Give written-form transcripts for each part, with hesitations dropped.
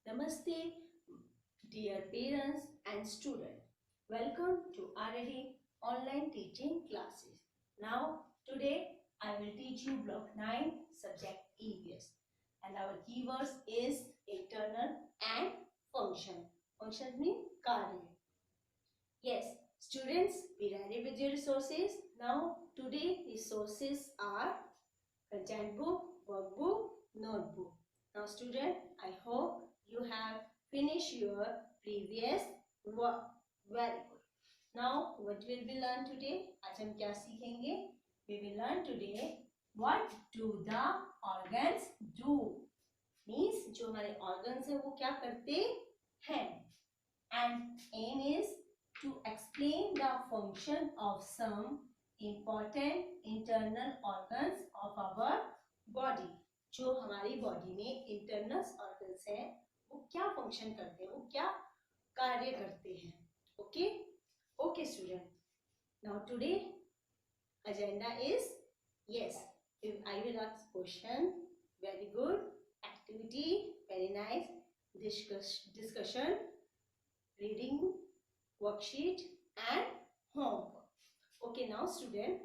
Namaste, dear parents and students. Welcome to RAD online teaching classes. Now, today I will teach you block 9 subject EVS and our keywords is internal and function. Function means कार्य. Yes, students, be ready with your resources. Now, today resources are content book, workbook, notebook. Now, student, I hope you have finished your previous work. Very good. Now, what will we learn today? आज हम क्या सीखेंगे? We will learn today what do the organs do. Means जो हमारे organs है वो क्या करते हैं? And aim is to explain the function of some important internal organs of our body. जो हमारी बॉडी में इंटरनल ऑर्गन्स हैं वो क्या फंक्शन करते हैं, वो क्या कार्य करते हैं. Okay okay student. Now today agenda is yes, I will ask question. Very good. Activity, very nice. Discussion, reading worksheet and homework. Okay, now student,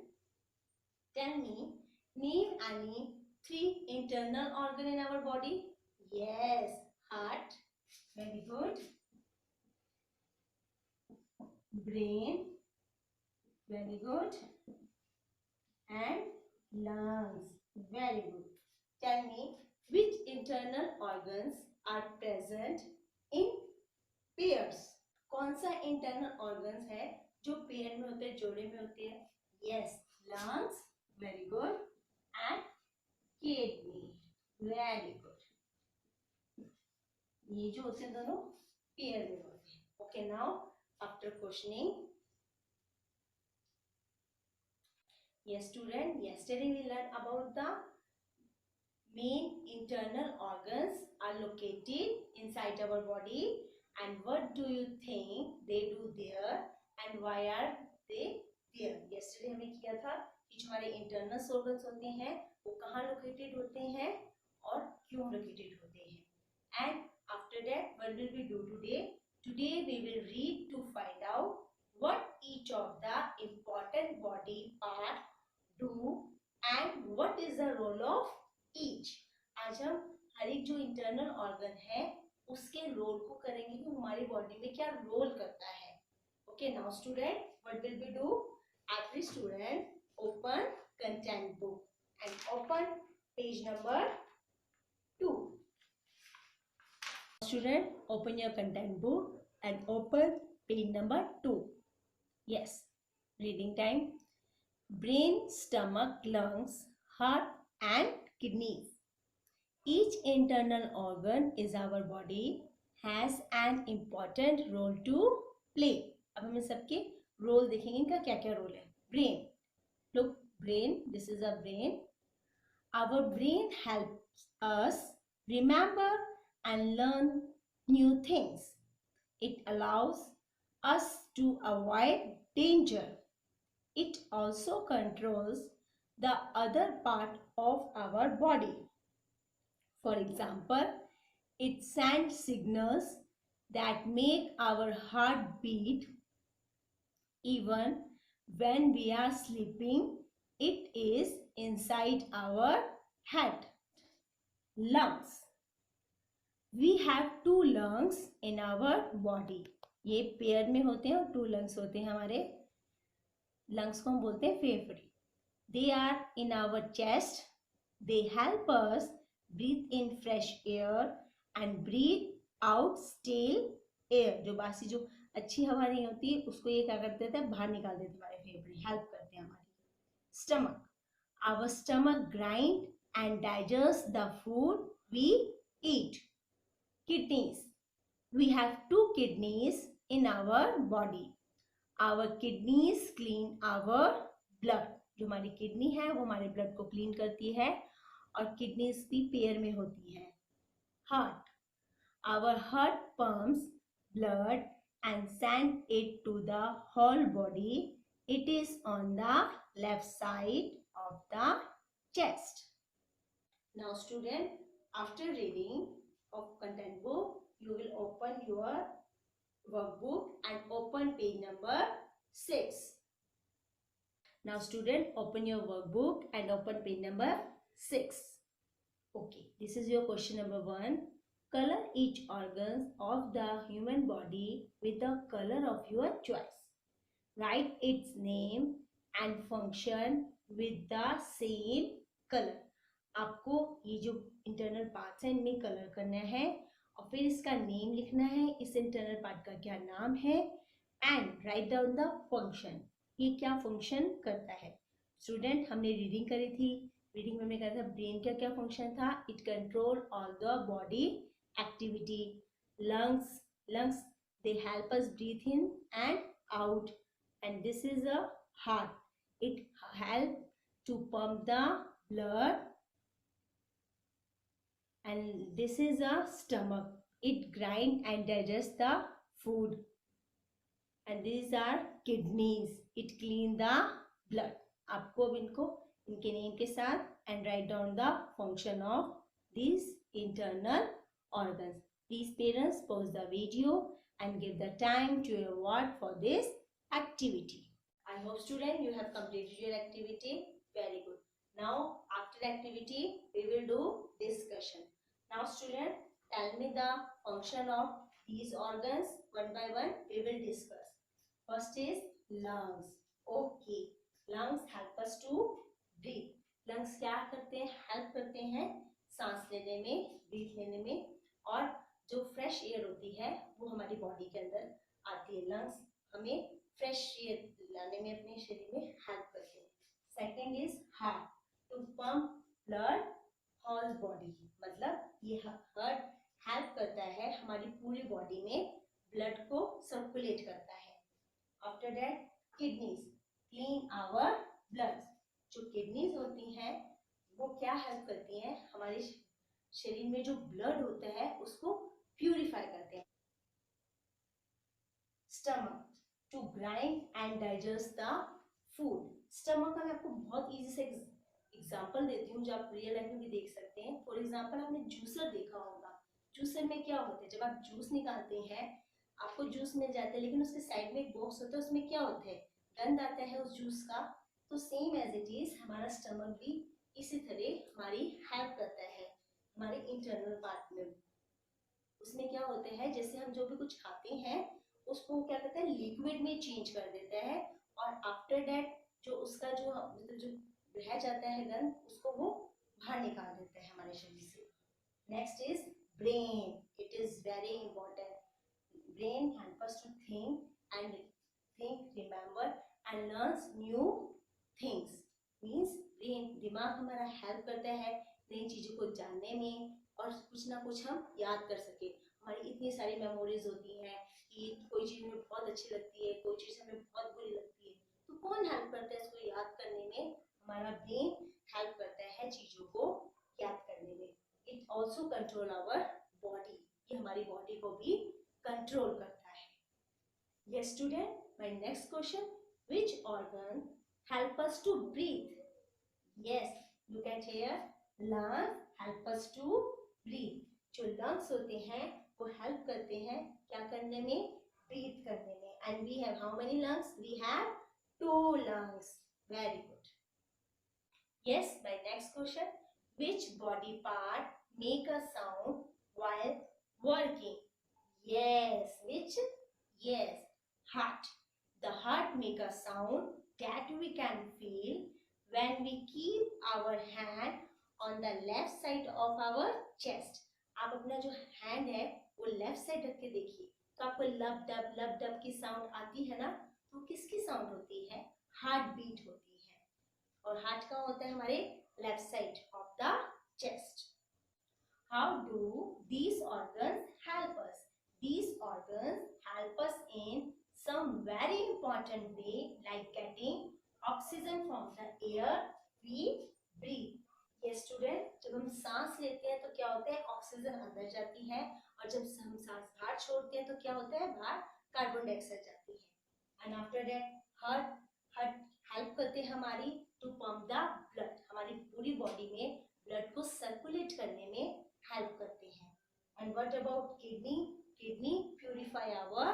tell me, name any 3 internal organ in our body. Yes, heart. Very good. Brain. Very good. And lungs. Very good. Tell me, which internal organs are present in pairs. कौन सा internal organs है जो pair में होते हैं, जोड़े में होते हैं? Yes, lungs. Very good. And kidney. Very good. ये जो होते हैं दोनों पेयर में होते हैं. Okay, now after questioning, yes student, yesterday we learned about the main internal organs are located inside our body. And what do you think they do there and why are they there? Yesterday हमें किया था कि जो हमारे internal organs होते हैं वो कहाँ located होते हैं और क्यों located होते हैं. And after that what will we do today? Today we will read to find out what each of the important body part do and what is the role of each. आज हम हर एक जो internal organ है उसके role को करेंगे कि हमारी बॉडी में क्या रोल करता है. Okay, now student, what will we do? Every student open content book and open page number 2. Student, open your content book and open page number 2. Yes, reading time. Brain, stomach, lungs, heart and kidneys. Each internal organ is our body has an important role to play. अब हम सबके role देखेंगे, इनका क्या क्या role है. Brain, look, brain, this is a brain. Our brain helps us remember and learn new things. It allows us to avoid danger. It also controls the other part of our body. For example, it sends signals that make our heart beat even when we are sleeping. It is inside our head. Lungs. We have 2 lungs in our body. ये pair में होते हैं और 2 lungs होते हैं हमारे. lungs को हम बोलते हैं फेफड़े. They are in our chest. They help us breathe in fresh air and breathe out stale air. जो बासी जो अच्छी हवा नहीं होती है उसको ये क्या कर देता है, बाहर निकाल देते हैं हमारे फेफड़े, हेल्प करते हैं हमारी. Stomach. Our stomach grind and digest the food we eat. Kidneys. We have 2 kidneys in our body. Our kidneys clean our blood. जो हमारी किडनी है वो हमारे ब्लड को क्लीन करती है और किडनीज भी पेयर में होती है. Heart. Our heart pumps blood and sends it to the whole body. It is on the left side of the chest. Now student, after reading of content book, open your workbook and open page number 6. Now student, open your workbook and open page number 6. Okay, this is your question number 1. Color each organ of the human body with the color of your choice. Write its name and function with the same color. आपको ये जो internal parts हैं इनमें colour करना है और फिर इसका नेम लिखना है, इस इंटरनल पार्ट का क्या नाम है, and write down the function, ये क्या फंक्शन करता है. स्टूडेंट, हमने रीडिंग करी थी. रीडिंग में हमने कहा था ब्रेन का क्या फंक्शन था. It control all the body activity. Lungs they help us breathe in and out, and this is a heart. It help to pump the blood, and this is a stomach. It grind and digest the food, and these are kidneys. It clean the blood. आपको अब इनको इनके name के साथ and write down the function of these internal organs. Please parents pause the video and give the time to your word for this activity. I hope student you have completed your activity. Very good. Now after activity we will do discussion. Now student, tell me the function of these organs one by one. We will discuss. First is lungs. Okay, lungs help us to breathe. Lungs क्या करते हैं? Help करते हैं सांस लेने में, breathe लेने में, और जो फ्रेश एयर होती है वो हमारी बॉडी के अंदर आती है. लंग्स हमें फ्रेश एयर लाने में अपने शरीर में हेल्प करते हैं. Second is heart, to pump blood whole body. मतलब ये हार्ट हेल्प करता है हमारी पूरी बॉडी में ब्लड को सर्कुलेट करता है. After that kidneys clean our blood. जो किडनीज होती हैं वो क्या हेल्प करती हैं, हमारे शरीर में जो ब्लड होता है उसको प्यूरिफाई करते हैं. Stomach, to grind and digest the food. Stomach का मैं आपको बहुत इजी से एग्जांपल देती हूँ जो आप रियल लाइफ में भी देख सकते हैं. फॉर एग्जांपल, आपने जूसर देखा होगा. जूसर में क्या होता है, जब आप जूस निकालते हैं आपको जूस मिल जाता है, लेकिन उसके साइड में एक बॉक्स होता है, उसमें क्या होता है, गंद आता है उस जूस का. तो सेम एज इट इज हमारा स्टमक भी इसी तरह हमारी हेल्प करता है हमारे इंटरनल पार्ट में. उसमें क्या होता है, जैसे हम जो भी कुछ खाते हैं उसको क्या करता है, लिक्विड में चेंज कर देता है, और आफ्टर दैट जो उसका जो रह जाता है गंद उसको वो बाहर निकाल देता है हमारे शरीर से. Next is brain. It is very important. Brain help us to think, remember and learns new things. Means brain, दिमाग हमारा हेल्प करता है नई चीजों को जानने में, और कुछ ना कुछ हम याद कर सके. हमारी इतनी सारी मेमोरीज होती हैं कि कोई चीज हमें बहुत अच्छी लगती है, कोई चीज हमें बहुत बुरी लगती है, तो कौन हेल्प करता है इसको याद करने में? हमारा ब्रेन हेल्प करता है चीजों को याद करने में. It also control our body. ये हमारी बॉडी को भी कंट्रोल करता है. Yes student, my next question, which organ help us to breathe? Yes, look at here. Lungs help us to breathe. जो लंग्स होते हैं वो हेल्प करते हैं क्या करने में? ब्रीथ करने में. And we have how many lungs? We have 2 lungs. Very good. Yes, my next question. Which body part make a sound while working? Yes, which? Yes, heart. The heart make a sound that we can feel when we keep our hand on the left side of our chest. आप अपना जो hand है वो left side रख के देखिए तो आपको लब डब की साउंड आती है ना. तो किसकी साउंड होती है? हार्ट बीट होती है. और हार्ट कहाँ होता है? हमारे left side of the chest. How do these organs help us? These organs help us in some very important way, like getting oxygen from the air we breathe. ये student, जब हम सांस लेते हैं तो क्या होता है? ऑक्सीजन अंदर जाती है, और जब हम सांस बाहर छोड़ते हैं तो क्या होता है? बाहर कार्बन डाइऑक्साइड जाती है. And after that heart help करते हैं हमारी टू पंप द ब्लड. हमारी पूरी बॉडी में ब्लड को सर्कुलेट करने में हेल्प करते हैं. And what about kidney? Kidney purify our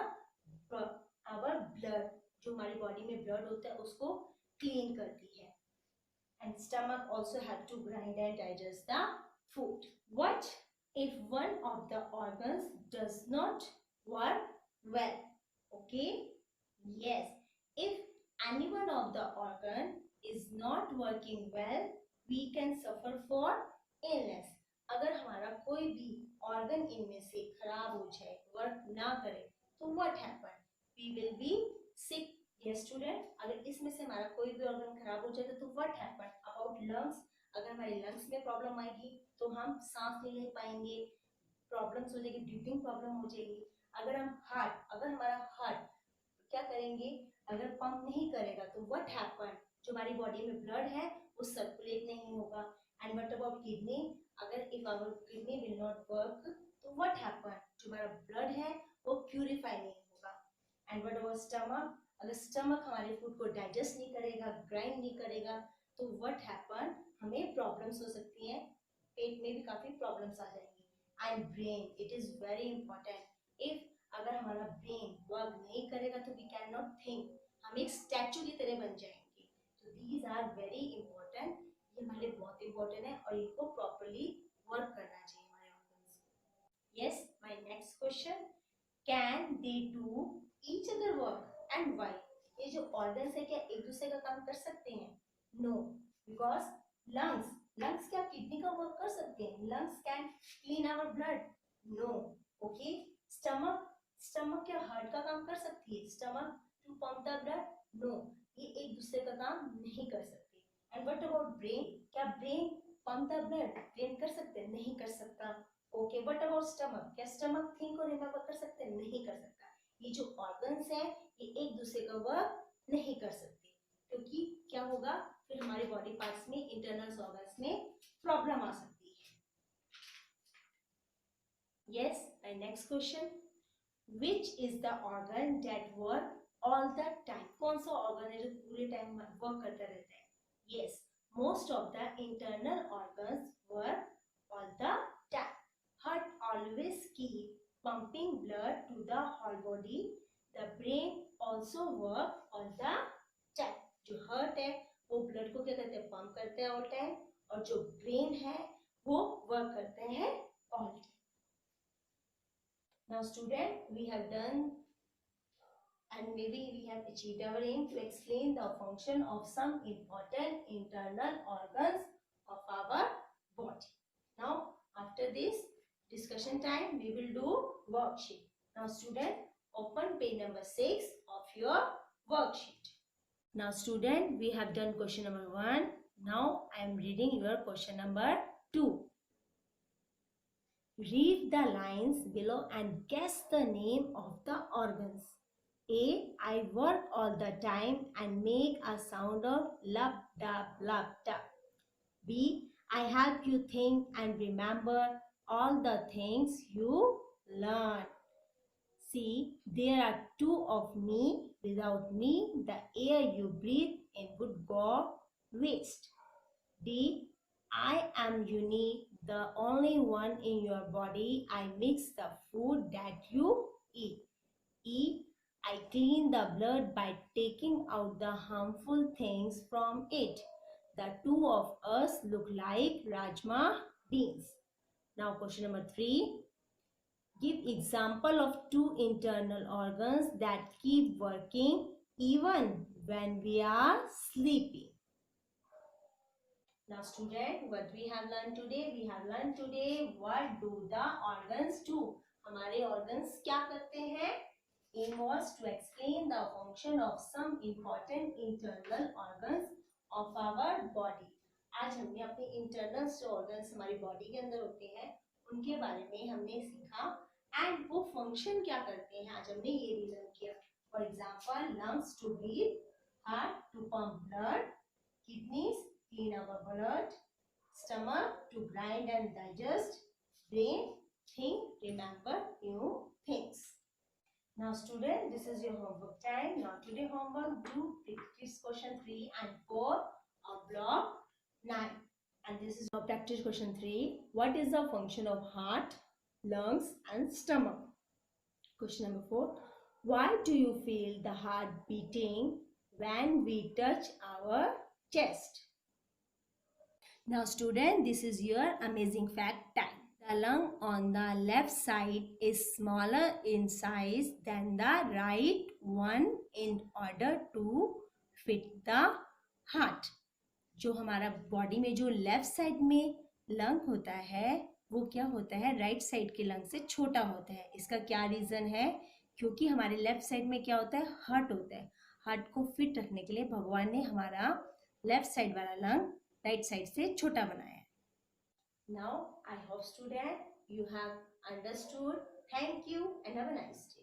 blood, जो हमारी बॉडी में ब्लड होता है उसको क्लीन करती है. And stomach also have to grind and digest the food. What if one of the organs does not work well? Okay, yes, if any one of the organ is not working well, we can suffer for illness. अगर हमारा कोई भी organ इनमें से खराब हो जाए, work ना करे, तो what happen? We will be sick. Yes student, अगर इसमें से हमारा कोई भी ऑर्गन खराब हो जाएगा तो व्हाट हैपन अबाउट लंग्स. अगर हमारे लंग्स में प्रॉब्लम आएगी तो हम सांस नहीं ले पाएंगे, प्रॉब्लम्स हो जाएगी, ब्रीथिंग प्रॉब्लम हो जाएगी. अगर हमारा हार्ट क्या करेंगे, अगर पंप नहीं करेगा तो व्हाट हैपन, जो हमारी बॉडी में ब्लड है वो सर्कुलेट नहीं होगा. एंड व्हाट अबाउट किडनी, अगर if our kidney will not work तो व्हाट हैपन, जो हमारा ब्लड है वो प्यूरिफाई नहीं होगा. एंड व्हाट अबाउट स्टमक, अगर स्टमक हमारे फूड को डाइजेस्ट नहीं करेगा, ग्राइंड नहीं करेगा तो व्हाट हैपन, हमें प्रॉब्लम्स हो सकती हैं, पेट में भी काफी प्रॉब्लम्स आ जाएंगी. And brain, it is very important. If अगर हमारा ब्रेन वर्क नहीं करेगा तो वी कैन नॉट थिंक, हम एक स्टैचू की तरह बन जाएंगे. तो दीज आर वेरी इंपॉर्टेंट, ये हमारे लिए बहुत इंपॉर्टेंट है और इनको प्रॉपरली वर्क करना चाहिए हमारे organs. Yes, my next question, can they do each other work and why? ये जो ऑर्गन्स है क्या एक दूसरे का काम कर सकते हैं? नो, बिकॉज लंग्स क्या किडनी का वर्क कर सकते हैं? Lungs can clean our blood? No. Okay, stomach क्या हार्ट का काम कर सकती है? Stomach to pump the blood? No, ये एक दूसरे का काम नहीं कर सकते. एंड व्हाट अबाउट ब्रेन, क्या brain pump the blood? Brain कर सकते हैं? नहीं कर सकता. ओके, व्हाट अबाउट स्टमक, क्या स्टमक थिंक और रिमेंबर कर सकते हैं? नहीं कर सकता. ये जो ऑर्गन्स है ये एक दूसरे का वर्क नहीं कर सकते, क्योंकि क्या होगा फिर हमारे बॉडी पार्ट्स में, इंटरनल ऑर्गन्स में प्रॉब्लम आ सकती है. Yes, my next question, which is the organ that work all the time? कौन सा ऑर्गन है जो पूरे टाइम वर्क करता रहता है? Yes, most of the internal organs work all the time. Heart always keep pumping blood to the whole body. The brain also work all the time. जो heart है वो ब्लड को क्या करते हैं? पंप करते हैं ऑल टाइम, और जो ब्रेन है वो वर्क करते हैं all time. Now student, we have done and maybe we have achieved our aim to explain the function of some important internal organs of our body. Now after this discussion time, we will do worksheet. Now student, open page number 6 of your worksheet. Now student, we have done question number 1. Now I am reading your question number 2. Read the lines below and guess the name of the organs. A. I work all the time and make a sound of lub dub lub dub. B. I help you think and remember all the things you learn. See, there are two of me. Without me, the air you breathe in would go waste. D. I am unique, the only one in your body. I mix the food that you eat. E. I clean the blood by taking out the harmful things from it. The two of us look like Rajma beans. Now question number 3. Give example of two internal organs that keep working even when we are sleeping. Now student, what we have learned today? We have learned today what do the organs do. हमारे organs क्या करते हैं? Aim was to explain the function of some important internal organs of our body. आज हमने अपने internal जो organs हमारी body के अंदर होते हैं उनके बारे में हमने सीखा, and वो function क्या करते हैं आज हमने ये भी learn किया. For example, lungs to breathe, heart to pump blood, kidneys clean our blood, stomach to grind and digest, brain think, remember new things. Now student, this is your homework time. Now today homework, do practice question 3 and 4 of block 9. And this is your practice question 3. What is the function of heart, lungs and stomach? Question number 4. Why do you feel the heart beating when we touch our chest? Now student, this is your amazing fact time. The lung on the left side is smaller in size than the right one in order to fit the heart. जो हमारा body में जो left side में lung होता है वो क्या होता है, राइट साइड के लंग से छोटा होता है. इसका क्या रीजन है? क्योंकि हमारे लेफ्ट साइड में क्या होता है, हार्ट होता है. हार्ट को फिट रखने के लिए भगवान ने हमारा लेफ्ट साइड वाला लंग राइट साइड से छोटा बनाया है. Now I hope student you have understood. Thank you and have a nice day.